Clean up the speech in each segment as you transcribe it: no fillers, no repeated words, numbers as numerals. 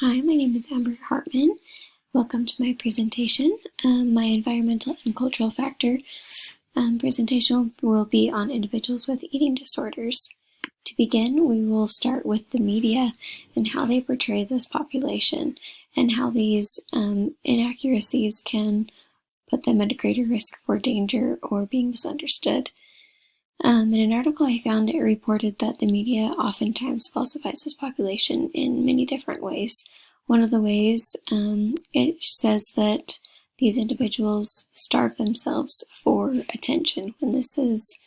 Hi, my name is Amber Hartman. Welcome to my presentation. My environmental and cultural factor presentation will be on individuals with eating disorders. To begin, we will start with the media and how they portray this population and how these inaccuracies can put them at a greater risk for danger or being misunderstood. In an article I found, it reported that the media oftentimes falsifies this population in many different ways. One of the ways, it says that these individuals starve themselves for attention, when this is,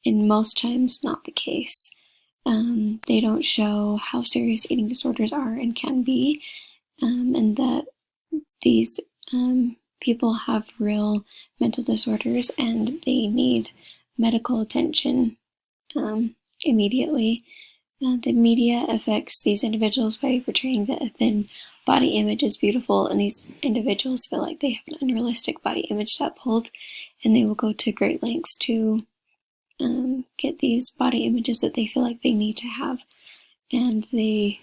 in most times, not the case. They don't show how serious eating disorders are and can be, and that these people have real mental disorders and they need medical attention immediately. The media affects these individuals by portraying that a thin body image is beautiful, and these individuals feel like they have an unrealistic body image to uphold, and they will go to great lengths to get these body images that they feel like they need to have, and they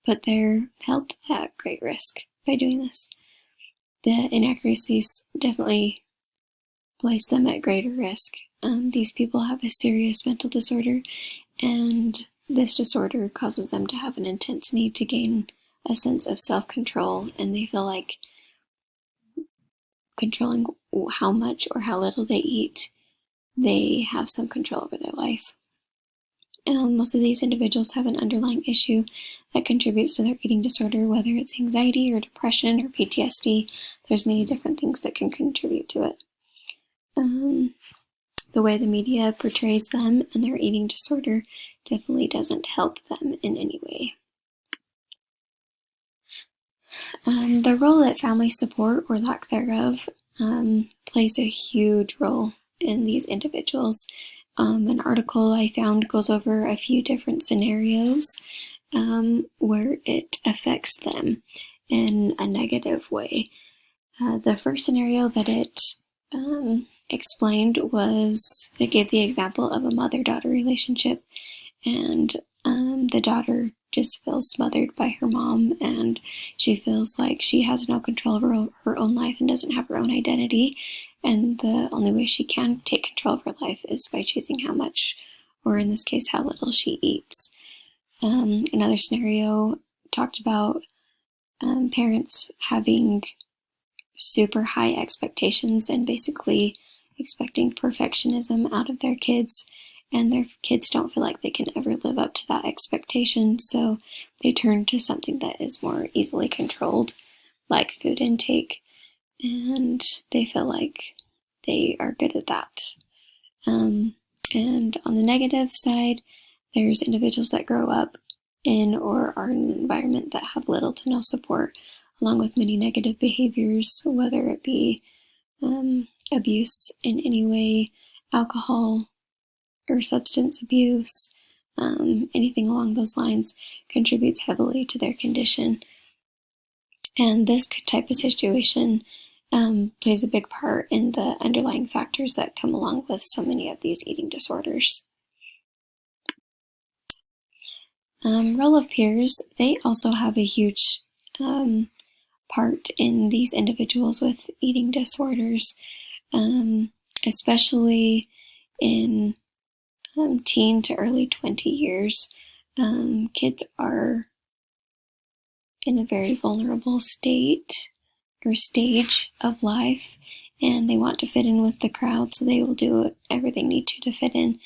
put their health at great risk by doing this. The inaccuracies definitely place them at greater risk. These people have a serious mental disorder, and this disorder causes them to have an intense need to gain a sense of self-control, and they feel like controlling how much or how little they eat, they have some control over their life. Most of these individuals have an underlying issue that contributes to their eating disorder, whether it's anxiety or depression or PTSD. There's many different things that can contribute to it. The way the media portrays them and their eating disorder definitely doesn't help them in any way. The role that family support, or lack thereof, plays a huge role in these individuals. An article I found goes over a few different scenarios where it affects them in a negative way. The first scenario that it explained was, it gave the example of a mother-daughter relationship, and the daughter just feels smothered by her mom, and she feels like she has no control over her own life and doesn't have her own identity, and the only way she can take control of her life is by choosing how much, or in this case, how little she eats. Another scenario talked about parents having super high expectations and basically expecting perfectionism out of their kids, and their kids don't feel like they can ever live up to that expectation, so they turn to something that is more easily controlled, like food intake, and they feel like they are good at that. And on the negative side, there's individuals that grow up in or are in an environment that have little to no support, along with many negative behaviors, whether it be abuse in any way, alcohol or substance abuse, anything along those lines contributes heavily to their condition. And this type of situation plays a big part in the underlying factors that come along with so many of these eating disorders. Role of peers, they also have a huge part in these individuals with eating disorders, especially in teen to early 20 years. Kids are in a very vulnerable state or stage of life, and they want to fit in with the crowd, so they will do whatever they need to fit in,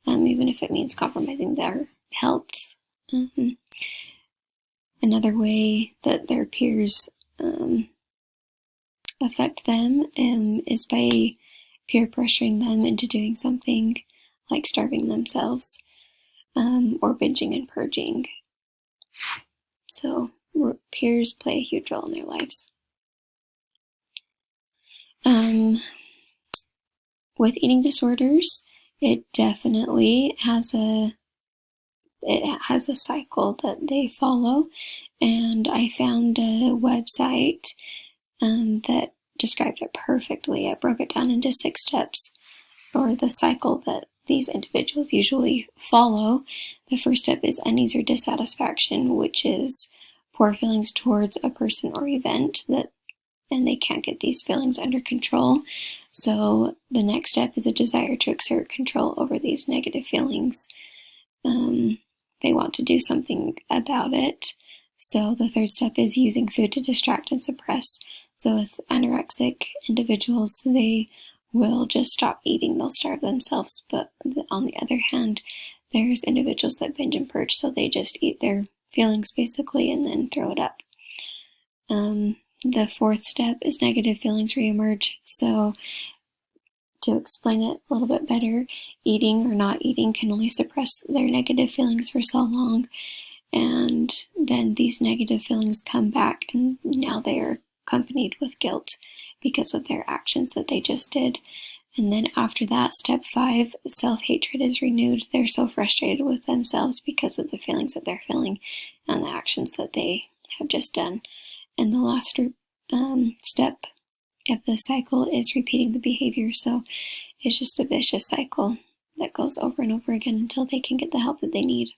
even if it means compromising their health. Another way that their peers affect them is by peer pressuring them into doing something like starving themselves or binging and purging. So peers play a huge role in their lives. With eating disorders, it definitely has a cycle that they follow, and I found a website that described it perfectly. It broke it down into 6 steps, or the cycle that these individuals usually follow. The first step is unease or dissatisfaction, which is poor feelings towards a person or event, and they can't get these feelings under control. So the next step is a desire to exert control over these negative feelings. They want to do something about it. So the third step is using food to distract and suppress. So with anorexic individuals, they will just stop eating. They'll starve themselves. But on the other hand, there's individuals that binge and purge, so they just eat their feelings basically and then throw it up. The fourth step is negative feelings reemerge. So to explain it a little bit better, eating or not eating can only suppress their negative feelings for so long, and then these negative feelings come back, and now they are accompanied with guilt because of their actions that they just did. And then after that, step 5, self-hatred is renewed. They're so frustrated with themselves because of the feelings that they're feeling and the actions that they have just done. And the last step of the cycle is repeating the behavior. So it's just a vicious cycle that goes over and over again until they can get the help that they need.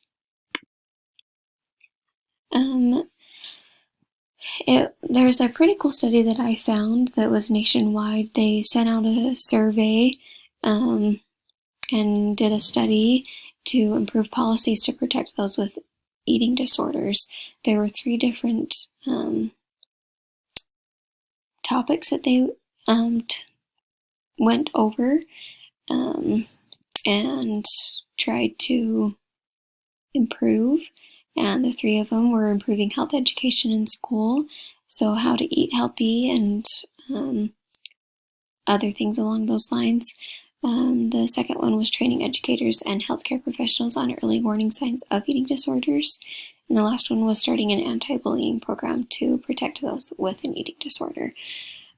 There's a pretty cool study that I found that was nationwide. They sent out a survey and did a study to improve policies to protect those with eating disorders. There were 3 different topics that they went over and tried to improve. And the 3 of them were improving health education in school, so how to eat healthy and other things along those lines. The second one was training educators and healthcare professionals on early warning signs of eating disorders. And the last one was starting an anti-bullying program to protect those with an eating disorder.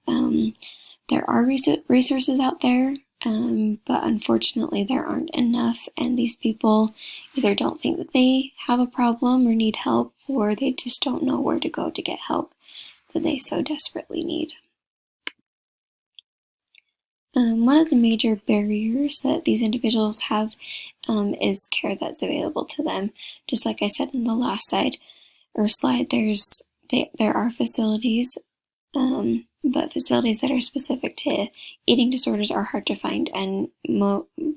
There are resources out there, but unfortunately there aren't enough, and these people either don't think that they have a problem or need help, or they just don't know where to go to get help that they so desperately need. One of the major barriers that these individuals have is care that's available to them. Just like I said in the last slide, there are facilities, but facilities that are specific to eating disorders are hard to find, and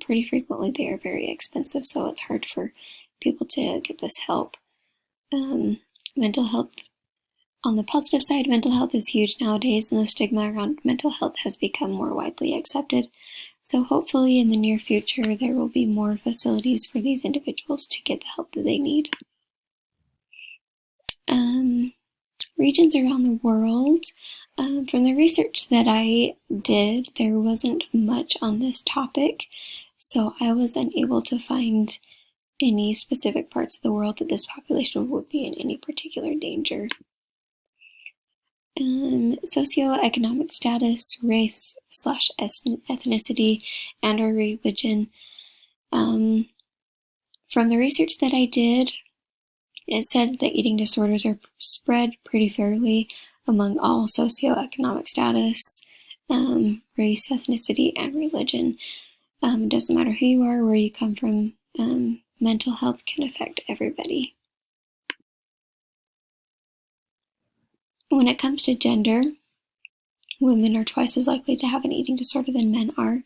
pretty frequently they are very expensive, so it's hard for people to get this help. Mental health, on the positive side, mental health is huge nowadays, and the stigma around mental health has become more widely accepted. So hopefully in the near future there will be more facilities for these individuals to get the help that they need. Regions around the world. From the research that I did, there wasn't much on this topic, so I was unable to find any specific parts of the world that this population would be in any particular danger. Socioeconomic status, race/ethnicity, and or religion. From the research that I did, it said that eating disorders are spread pretty fairly among all socioeconomic status, race, ethnicity, and religion. It doesn't matter who you are, where you come from, mental health can affect everybody. When it comes to gender, women are twice as likely to have an eating disorder than men are.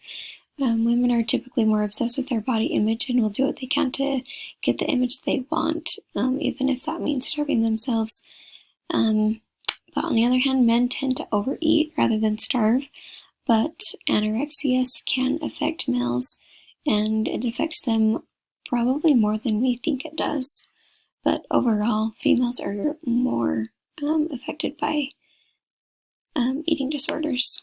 Women are typically more obsessed with their body image and will do what they can to get the image they want, even if that means starving themselves. But on the other hand, men tend to overeat rather than starve, but anorexia can affect males, and it affects them probably more than we think it does. But overall, females are more affected by eating disorders.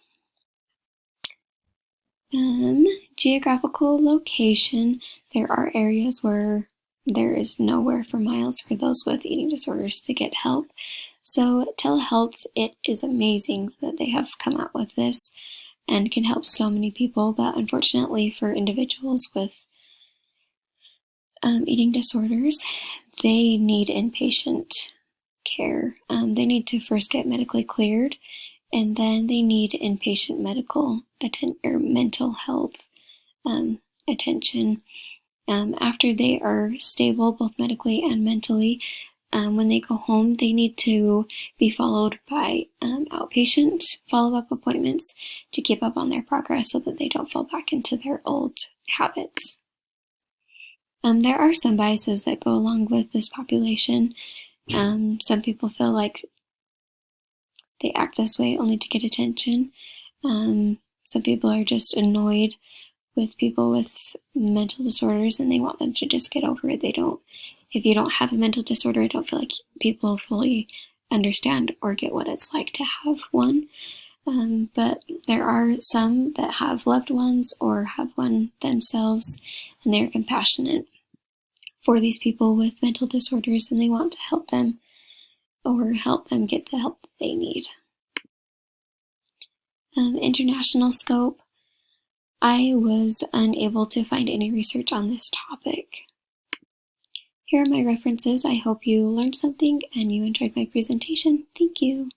Geographical location. There are areas where there is nowhere for miles for those with eating disorders to get help. So telehealth, it is amazing that they have come out with this and can help so many people, but unfortunately for individuals with eating disorders, they need inpatient care. They need to first get medically cleared, and then they need inpatient mental health attention. After they are stable, both medically and mentally, when they go home, they need to be followed by outpatient follow-up appointments to keep up on their progress so that they don't fall back into their old habits. There are some biases that go along with this population. Some people feel like they act this way only to get attention. Some people are just annoyed with people with mental disorders and they want them to just get over it. If you don't have a mental disorder, I don't feel like people fully understand or get what it's like to have one. But there are some that have loved ones or have one themselves, and they're compassionate for these people with mental disorders, and they want to help them or help them get the help that they need. International scope. I was unable to find any research on this topic. Here are my references. I hope you learned something and you enjoyed my presentation. Thank you.